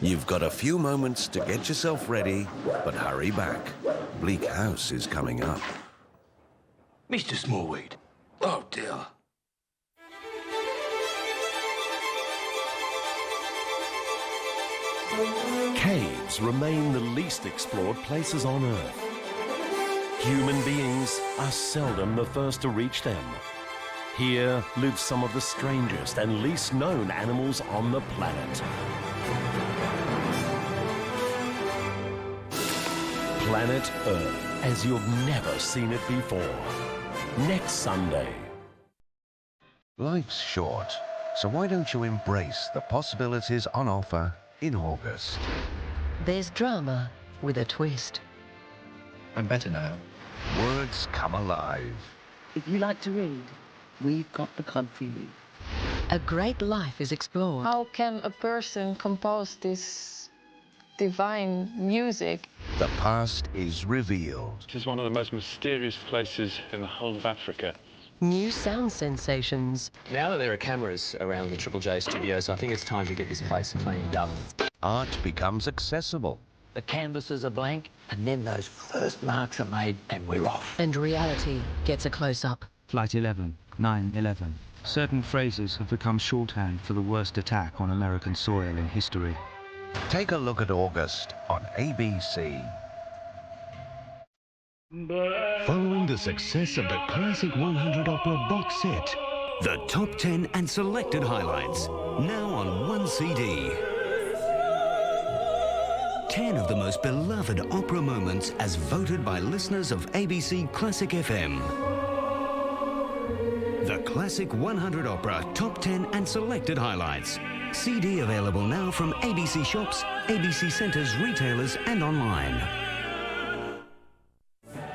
You've got a few moments to get yourself ready, but hurry back. Bleak House is coming up. Mr. Smallweed. Oh, dear. Caves remain the least explored places on Earth. Human beings are seldom the first to reach them. Here live some of the strangest and least known animals on the planet. Planet Earth, as you've never seen it before. Next Sunday. Life's short, so why don't you embrace the possibilities on offer in August? There's drama with a twist. I'm better now. Words come alive. If you like to read, we've got the club for you. A great life is explored. How can a person compose this divine music? The past is revealed. This is one of the most mysterious places in the whole of Africa. New sound sensations. Now that there are cameras around the Triple J studios, I think it's time to get this place cleaned up. Art becomes accessible. The canvases are blank, and then those first marks are made, and we're off. And reality gets a close-up. Flight 11, 9/11. Certain phrases have become shorthand for the worst attack on American soil in history. Take a look at August on ABC. Following the success of the Classic 100 Opera box set, the top 10 and selected highlights, now on one CD. 10 of the most beloved opera moments as voted by listeners of ABC Classic FM. The Classic 100 Opera Top 10 and Selected Highlights. CD available now from ABC shops, ABC centres, retailers and online.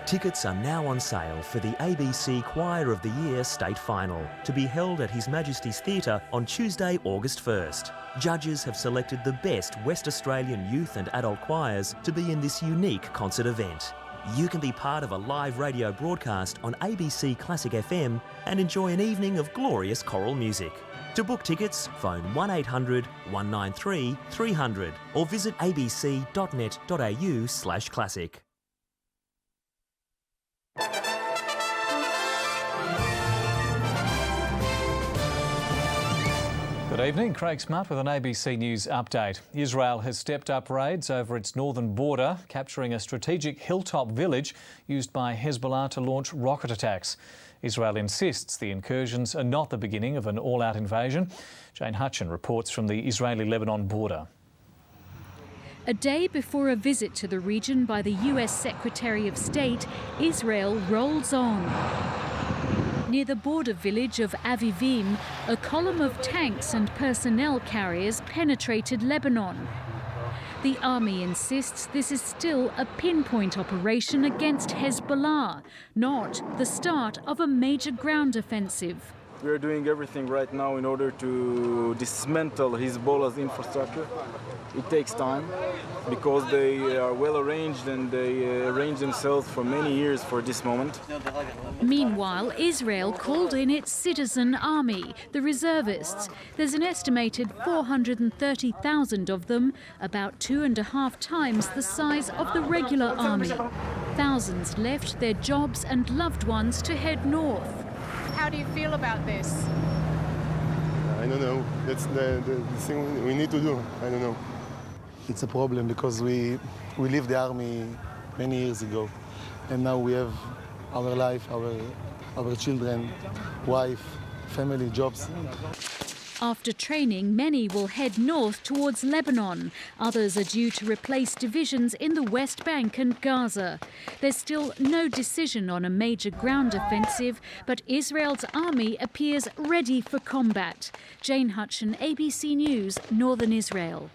Tickets are now on sale for the ABC Choir of the Year State Final, to be held at His Majesty's Theatre on Tuesday, August 1st. Judges have selected the best West Australian youth and adult choirs to be in this unique concert event. You can be part of a live radio broadcast on ABC Classic FM and enjoy an evening of glorious choral music. To book tickets, phone 1800 193 300 or visit abc.net.au/classic. Good evening, Craig Smart with an ABC News update. Israel has stepped up raids over its northern border, capturing a strategic hilltop village used by Hezbollah to launch rocket attacks. Israel insists the incursions are not the beginning of an all-out invasion. Jane Hutchin reports from the Israeli-Lebanon border. A day before a visit to the region by the US Secretary of State, Israel rolls on. Near the border village of Avivim, a column of tanks and personnel carriers penetrated Lebanon. The army insists this is still a pinpoint operation against Hezbollah, not the start of a major ground offensive. We are doing everything right now in order to dismantle Hezbollah's infrastructure. It takes time because they are well arranged and they arrange themselves for many years for this moment. Meanwhile, Israel called in its citizen army, the reservists. There's an estimated 430,000 of them, about 2.5 times the size of the regular army. Thousands left their jobs and loved ones to head north. How do you feel about this? I don't know. That's the thing we need to do. I don't know. It's a problem because we left the army many years ago, and now we have our life, our children, wife, family, jobs. After training, many will head north towards Lebanon. Others are due to replace divisions in the West Bank and Gaza. There's still no decision on a major ground offensive, but Israel's army appears ready for combat. Jane Hutchin, ABC News, Northern Israel.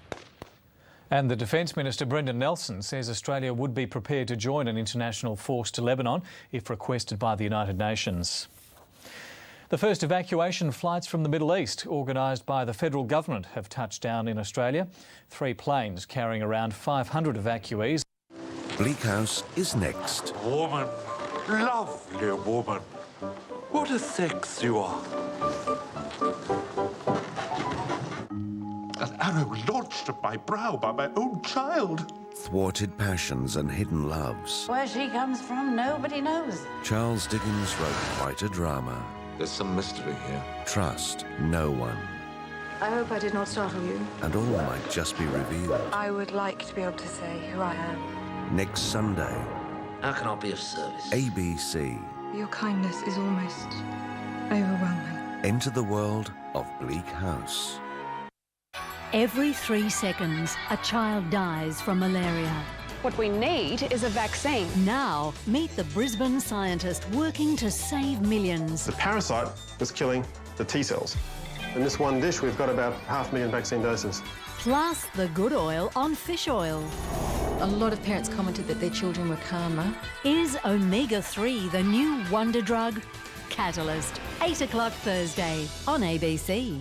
And the Defence Minister Brendan Nelson says Australia would be prepared to join an international force to Lebanon if requested by the United Nations. The first evacuation flights from the Middle East, organised by the federal government, have touched down in Australia. 3 planes carrying around 500 evacuees. Bleak House is next. Woman, lovely woman. What a sex you are. arrow launched at my brow by my own child. Thwarted passions and hidden loves. Where she comes from, nobody knows. Charles Dickens wrote quite a drama. There's some mystery here. Trust no one. I hope I did not startle you. And all might just be revealed. I would like to be able to say who I am. Next Sunday. How can I be of service? ABC. Your kindness is almost overwhelming. Enter the world of Bleak House. Every 3 seconds, a child dies from malaria. What we need is a vaccine. Now, meet the Brisbane scientist working to save millions. The parasite was killing the T cells. In this one dish, we've got about 500,000 vaccine doses. Plus the good oil on fish oil. A lot of parents commented that their children were calmer. Is omega-3 the new wonder drug? Catalyst, 8 o'clock Thursday on ABC.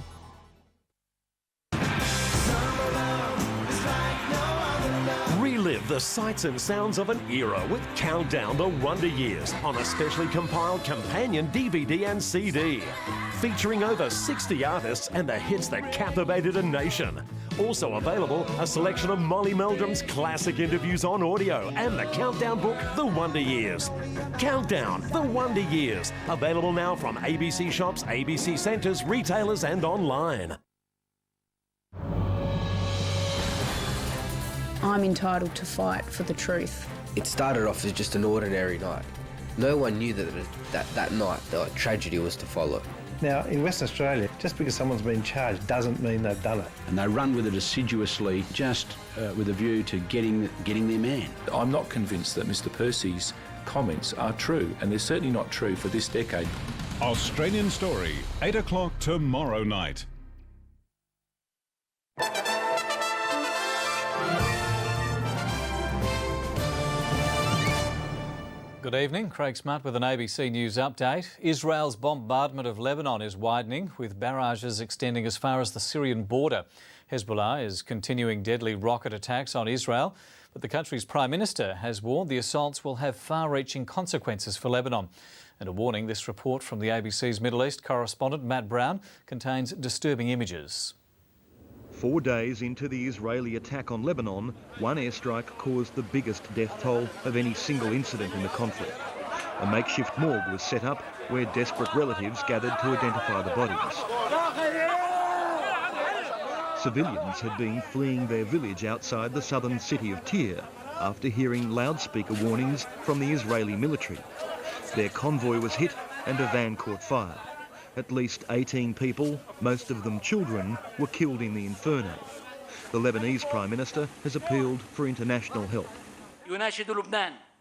Relive the sights and sounds of an era with Countdown the Wonder Years on a specially compiled companion DVD and CD. Featuring over 60 artists and the hits that captivated a nation. Also available, a selection of Molly Meldrum's classic interviews on audio and the Countdown book, The Wonder Years. Countdown, The Wonder Years. Available now from ABC shops, ABC centres, retailers and online. I'm entitled to fight for the truth. It started off as just an ordinary night. No one knew that night the tragedy was to follow. Now, in Western Australia, just because someone's been charged doesn't mean they've done it. And they run with it assiduously, just with a view to getting their man. I'm not convinced that Mr Percy's comments are true, and they're certainly not true for this decade. Australian Story, 8 o'clock tomorrow night. Good evening, Craig Smart with an ABC News update. Israel's bombardment of Lebanon is widening, with barrages extending as far as the Syrian border. Hezbollah is continuing deadly rocket attacks on Israel, but the country's Prime Minister has warned the assaults will have far-reaching consequences for Lebanon. And a warning, this report from the ABC's Middle East correspondent Matt Brown contains disturbing images. 4 days into the Israeli attack on Lebanon, one airstrike caused the biggest death toll of any single incident in the conflict. A makeshift morgue was set up where desperate relatives gathered to identify the bodies. Civilians had been fleeing their village outside the southern city of Tyre after hearing loudspeaker warnings from the Israeli military. Their convoy was hit and a van caught fire. At least 18 people, most of them children, were killed in the inferno. The Lebanese Prime Minister has appealed for international help.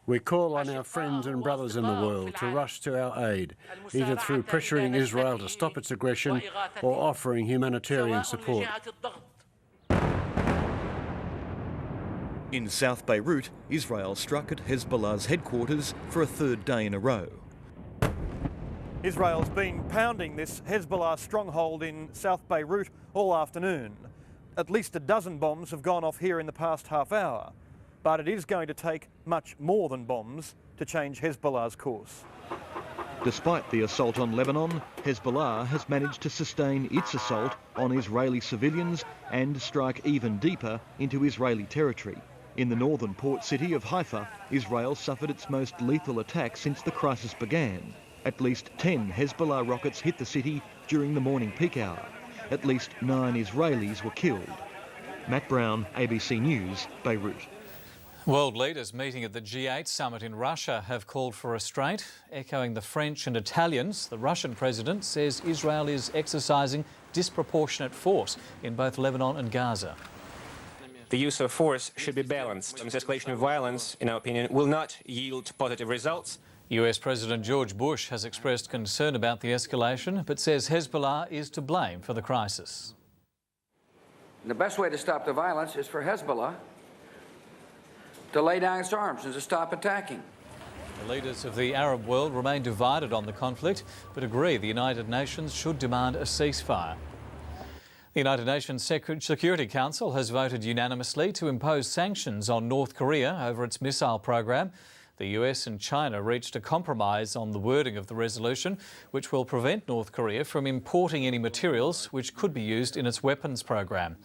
We call on our friends and brothers in the world to rush to our aid, either through pressuring Israel to stop its aggression or offering humanitarian support. In South Beirut, Israel struck at Hezbollah's headquarters for a third day in a row. Israel's been pounding this Hezbollah stronghold in South Beirut all afternoon. At least a dozen bombs have gone off here in the past half hour, but it is going to take much more than bombs to change Hezbollah's course. Despite the assault on Lebanon, Hezbollah has managed to sustain its assault on Israeli civilians and strike even deeper into Israeli territory. In the northern port city of Haifa, Israel suffered its most lethal attack since the crisis began. At least 10 Hezbollah rockets hit the city during the morning peak hour. At least 9 Israelis were killed. Matt Brown, ABC News, Beirut. World leaders meeting at the G8 summit in Russia have called for restraint. Echoing the French and Italians, the Russian president says Israel is exercising disproportionate force in both Lebanon and Gaza. The use of force should be balanced. This escalation of violence, in our opinion, will not yield positive results. US President George Bush has expressed concern about the escalation, but says Hezbollah is to blame for the crisis. The best way to stop the violence is for Hezbollah to lay down its arms and to stop attacking. The leaders of the Arab world remain divided on the conflict, but agree the United Nations should demand a ceasefire. The United Nations Security Council has voted unanimously to impose sanctions on North Korea over its missile program. The US and China reached a compromise on the wording of the resolution, which will prevent North Korea from importing any materials which could be used in its weapons program.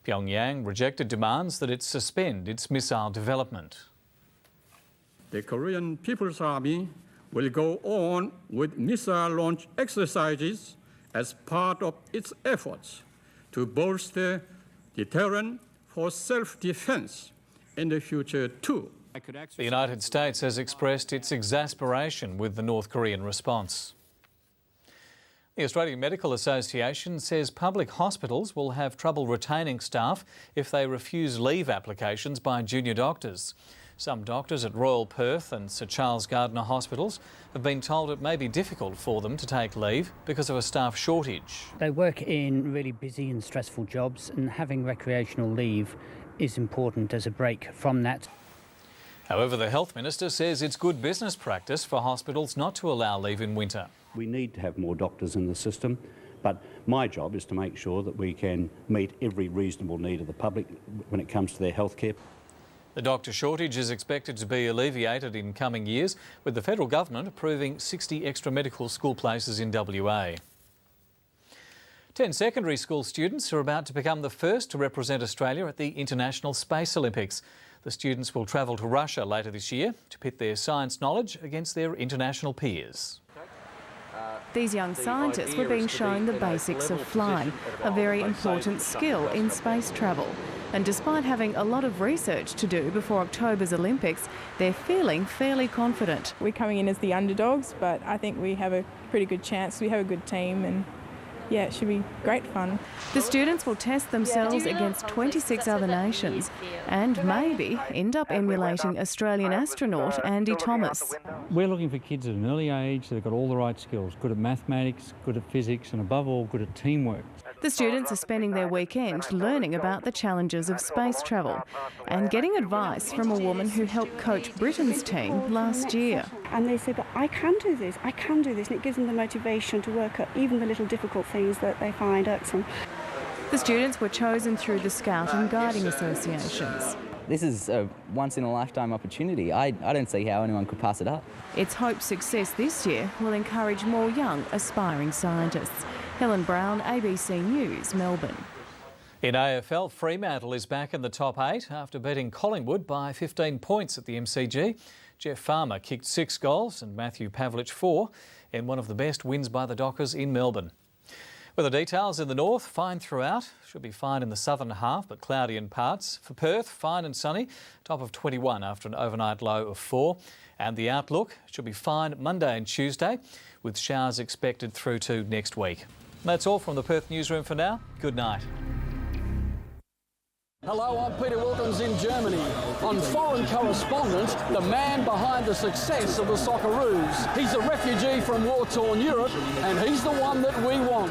Pyongyang rejected demands that it suspend its missile development. The Korean People's Army will go on with missile launch exercises as part of its efforts to bolster deterrent for self-defense in the future too. The United States has expressed its exasperation with the North Korean response. The Australian Medical Association says public hospitals will have trouble retaining staff if they refuse leave applications by junior doctors. Some doctors at Royal Perth and Sir Charles Gardner hospitals have been told it may be difficult for them to take leave because of a staff shortage. They work in really busy and stressful jobs, and having recreational leave is important as a break from that. However, the Health Minister says it's good business practice for hospitals not to allow leave in winter. We need to have more doctors in the system, but my job is to make sure that we can meet every reasonable need of the public when it comes to their health care. The doctor shortage is expected to be alleviated in coming years, with the federal government approving 60 extra medical school places in WA. 10 secondary school students are about to become the first to represent Australia at the International Space Olympics. The students will travel to Russia later this year to pit their science knowledge against their international peers. These young scientists were being shown the basics of flying, a very important skill in space travel. And despite having a lot of research to do before October's Olympics, they're feeling fairly confident. We're coming in as the underdogs, but I think we have a pretty good chance. We have a good team, and yeah, it should be great fun. The students will test themselves against 26 other nations and maybe end up emulating Australian astronaut Andy Thomas. We're looking for kids at an early age that have got all the right skills, good at mathematics, good at physics, and above all, good at teamwork. The students are spending their weekend learning about the challenges of space travel and getting advice from a woman who helped coach Britain's team last year. And they say, but I can do this, and it gives them the motivation to work at even the little difficult things that they find irksome. The students were chosen through the Scout and Guiding Associations. This is a once-in-a-lifetime opportunity. I don't see how anyone could pass it up. It's hoped success this year will encourage more young, aspiring scientists. Helen Brown, ABC News, Melbourne. In AFL, Fremantle is back in the top 8 after beating Collingwood by 15 points at the MCG. Jeff Farmer kicked 6 goals and Matthew Pavlich 4 in one of the best wins by the Dockers in Melbourne. With the details in the north, fine throughout. Should be fine in the southern half, but cloudy in parts. For Perth, fine and sunny, top of 21 after an overnight low of 4. And the outlook should be fine Monday and Tuesday, with showers expected through to next week. That's all from the Perth newsroom for now. Good night. Hello, I'm Peter Wilkins in Germany. On Foreign Correspondent, the man behind the success of the Socceroos. He's a refugee from war-torn Europe, and he's the one that we want.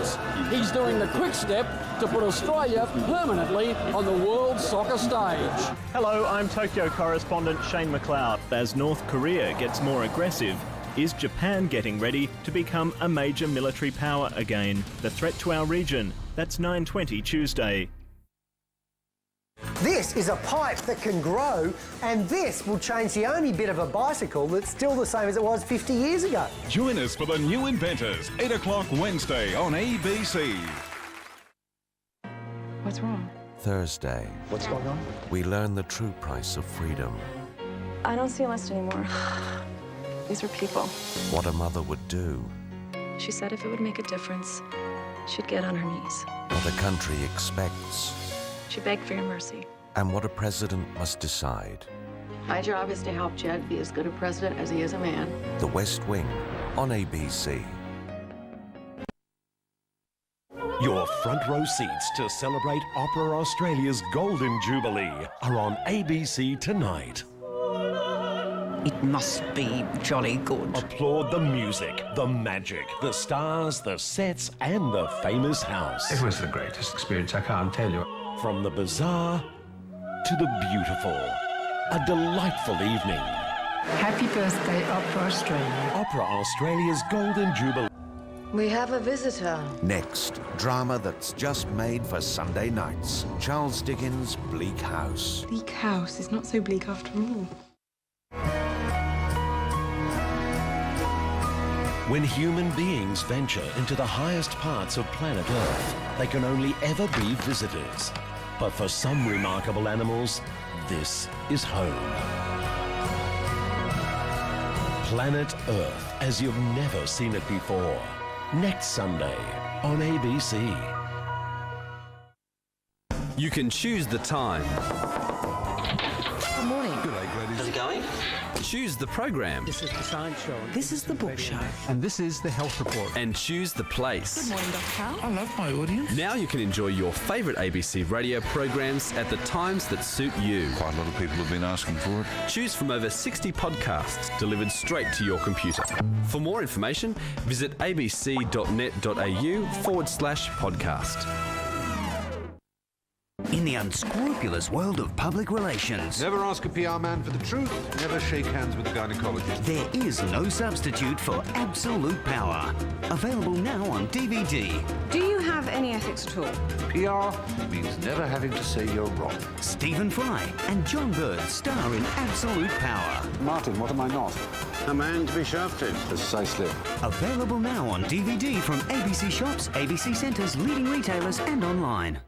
He's doing the quick step to put Australia permanently on the world soccer stage. Hello, I'm Tokyo correspondent Shane McLeod. As North Korea gets more aggressive, is Japan getting ready to become a major military power again? The threat to our region. That's 9:20 Tuesday. This is a pipe that can grow, and this will change the only bit of a bicycle that's still the same as it was 50 years ago. Join us for the New Inventors, 8 o'clock Wednesday on ABC. What's wrong? Thursday. What's going on? We learn the true price of freedom. I don't see Celeste anymore. These were people. What a mother would do. She said if it would make a difference, she'd get on her knees. What a country expects. She begged for your mercy. And what a president must decide. My job is to help Jed be as good a president as he is a man. The West Wing on ABC. Your front row seats to celebrate Opera Australia's Golden Jubilee are on ABC tonight. It must be jolly good. Applaud the music, the magic, the stars, the sets, and the famous house. It was the greatest experience, I can't tell you. From the bizarre to the beautiful. A delightful evening. Happy birthday, Opera Australia. Opera Australia's Golden Jubilee. We have a visitor. Next, drama that's just made for Sunday nights. Charles Dickens' Bleak House. Bleak House is not so bleak after all. When human beings venture into the highest parts of planet Earth, they can only ever be visitors. But for some remarkable animals, this is home. Planet Earth as you've never seen it before. Next Sunday on ABC. You can choose the time. Good morning. Good day, Gladys. How's it going? Choose the program. This is the science show. This is the book show. And this is the health report. And choose the place. Good morning, Dr. Carl. I love my audience. Now you can enjoy your favourite ABC radio programs at the times that suit you. Quite a lot of people have been asking for it. Choose from over 60 podcasts delivered straight to your computer. For more information, visit abc.net.au/podcast. In the unscrupulous world of public relations, Never ask a PR man for the truth, never shake hands with a gynaecologist. there is no substitute for absolute power. Available now on DVD. Do you have any ethics at all? PR means never having to say you're wrong. Stephen Fry and John Bird star in Absolute Power. Martin, what am I not? A man to be shafted. Precisely. Available now on DVD from ABC Shops, ABC Centres, leading retailers and online.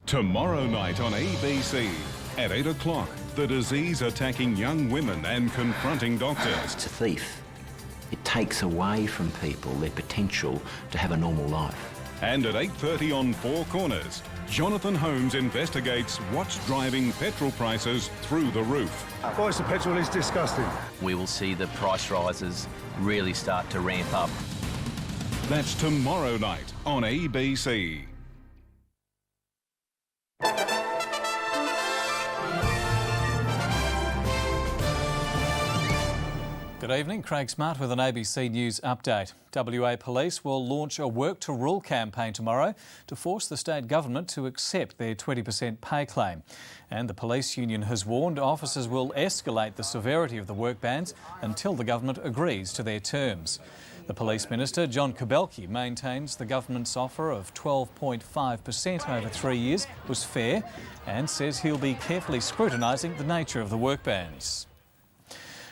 Tomorrow night on ABC at 8 o'clock, the disease attacking young women and confronting doctors. It's a thief. It takes away from people their potential to have a normal life. And at 8:30 on Four Corners, Jonathan Holmes investigates what's driving petrol prices through the roof. Price of petrol is disgusting. We will see the price rises really start to ramp up. That's tomorrow night on ABC. Good evening, Craig Smart with an ABC News update. WA Police will launch a Work to Rule campaign tomorrow to force the state government to accept their 20% pay claim. And the police union has warned officers will escalate the severity of the work bans until the government agrees to their terms. The Police Minister, John Kubelki, maintains the government's offer of 12.5% over 3 years was fair and says he'll be carefully scrutinising the nature of the work bans.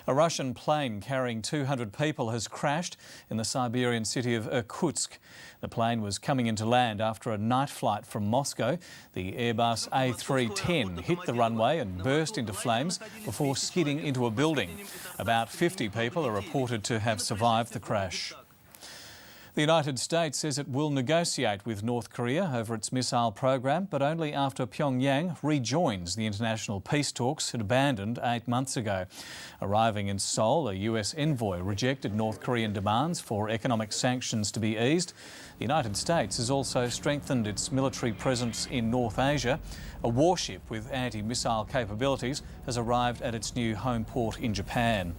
A Russian plane carrying 200 people has crashed in the Siberian city of Irkutsk. The plane was coming into land after a night flight from Moscow. The Airbus A310 hit the runway and burst into flames before skidding into a building. About 50 people are reported to have survived the crash. The United States says it will negotiate with North Korea over its missile program, but only after Pyongyang rejoins the international peace talks it abandoned 8 months ago. Arriving in Seoul, a US envoy rejected North Korean demands for economic sanctions to be eased. The United States has also strengthened its military presence in North Asia. A warship with anti-missile capabilities has arrived at its new home port in Japan.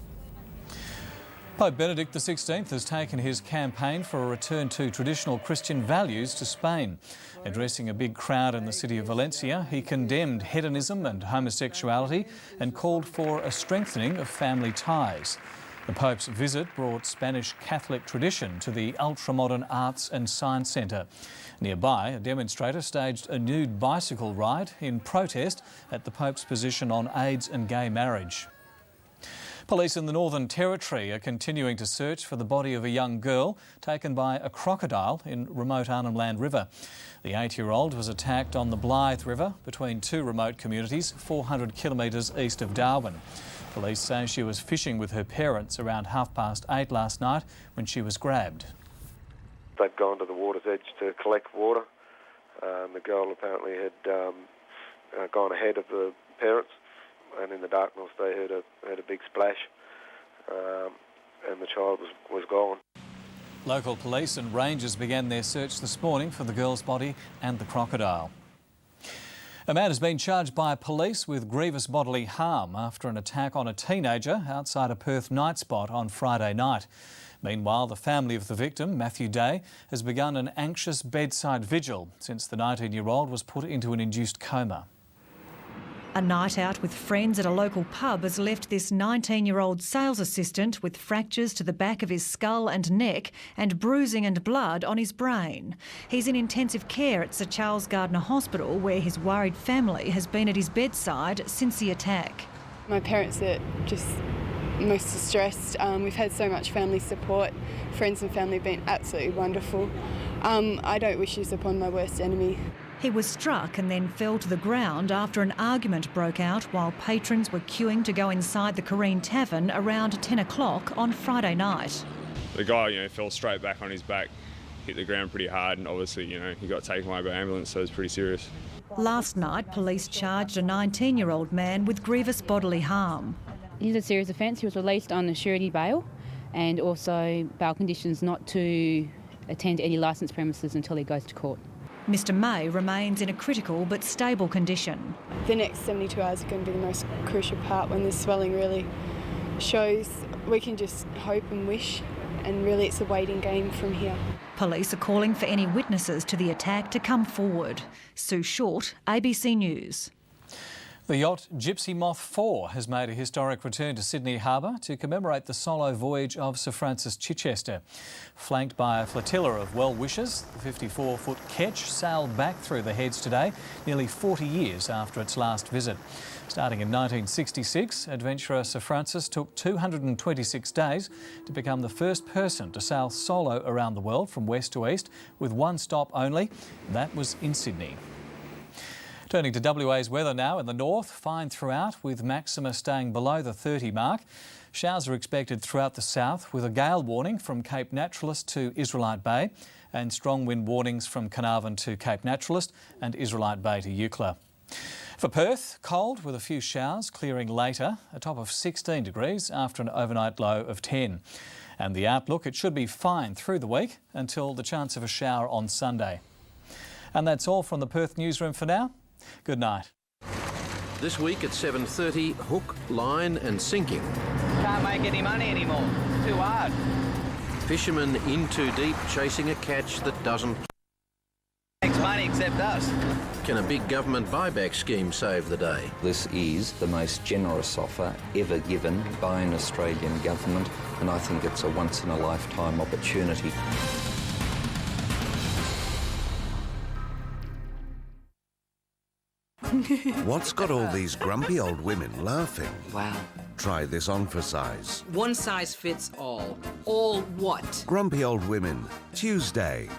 Pope Benedict XVI has taken his campaign for a return to traditional Christian values to Spain. Addressing a big crowd in the city of Valencia, he condemned hedonism and homosexuality and called for a strengthening of family ties. The Pope's visit brought Spanish Catholic tradition to the ultra-modern Arts and Science Centre. Nearby, a demonstrator staged a nude bicycle ride in protest at the Pope's position on AIDS and gay marriage. Police in the Northern Territory are continuing to search for the body of a young girl taken by a crocodile in remote Arnhem Land River. The 8-year-old was attacked on the Blythe River between two remote communities 400 kilometres east of Darwin. Police say she was fishing with her parents around 8:30 last night when she was grabbed. They'd gone to the water's edge to collect water. The girl apparently had gone ahead of the parents, and in the darkness they heard a big splash, and the child was gone. Local police and rangers began their search this morning for the girl's body and the crocodile. A man has been charged by police with grievous bodily harm after an attack on a teenager outside a Perth night spot on Friday night. Meanwhile, the family of the victim, Matthew Day, has begun an anxious bedside vigil since the 19-year-old was put into an induced coma. A night out with friends at a local pub has left this 19-year-old sales assistant with fractures to the back of his skull and neck and bruising and blood on his brain. He's in intensive care at Sir Charles Gardner Hospital, where his worried family has been at his bedside since the attack. My parents are just most distressed. We've had so much family support. Friends and family have been absolutely wonderful. I don't wish this upon my worst enemy. He was struck and then fell to the ground after an argument broke out while patrons were queuing to go inside the Careen Tavern around 10 o'clock on Friday night. The guy, fell straight back on his back, hit the ground pretty hard, and obviously, he got taken away by ambulance, so it's pretty serious. Last night, police charged a 19-year-old man with grievous bodily harm. It is a serious offence. He was released on a surety bail and also bail conditions not to attend any licensed premises until he goes to court. Mr May remains in a critical but stable condition. The next 72 hours are going to be the most crucial part when the swelling really shows. We can just hope and wish, and really it's a waiting game from here. Police are calling for any witnesses to the attack to come forward. Sue Short, ABC News. The yacht Gypsy Moth 4 has made a historic return to Sydney Harbour to commemorate the solo voyage of Sir Francis Chichester. Flanked by a flotilla of well-wishers, the 54-foot ketch sailed back through the Heads today, nearly 40 years after its last visit. Starting in 1966, adventurer Sir Francis took 226 days to become the first person to sail solo around the world from west to east, with one stop only. That was in Sydney. Turning to WA's weather now. In the north, fine throughout, with maxima staying below the 30 mark. Showers are expected throughout the south, with a gale warning from Cape Naturalist to Israelite Bay and strong wind warnings from Carnarvon to Cape Naturalist and Israelite Bay to Eucla. For Perth, cold with a few showers, clearing later, a top of 16 degrees after an overnight low of 10. And the outlook, it should be fine through the week until the chance of a shower on Sunday. And that's all from the Perth newsroom for now. Good night. This week at 7:30, hook, line and sinking. Can't make any money anymore. It's too hard. Fishermen in too deep chasing a catch that doesn't Makes money except us. Can a big government buyback scheme save the day? This is the most generous offer ever given by an Australian government, and I think it's a once-in-a-lifetime opportunity. What's got all these grumpy old women laughing? Wow. Try this on for size. One size fits all. All what? Grumpy old women, Tuesday.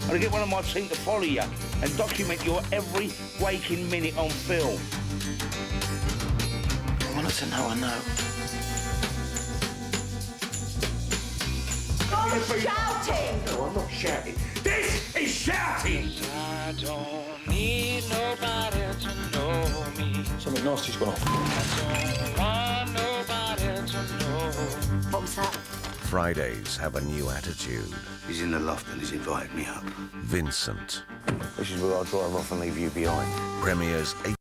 I'm going to get one of my team to follow you and document your every waking minute on film. I wanted to know, I know. You're shouting! No, I'm not shouting. This is shouting! I don't need nobody to know me. Something nasty's gone off. I don't want nobody to know. What was that? Fridays have a new attitude. He's in the loft and he's invited me up. Vincent. This is where I'll drive off and leave you behind. Premieres 8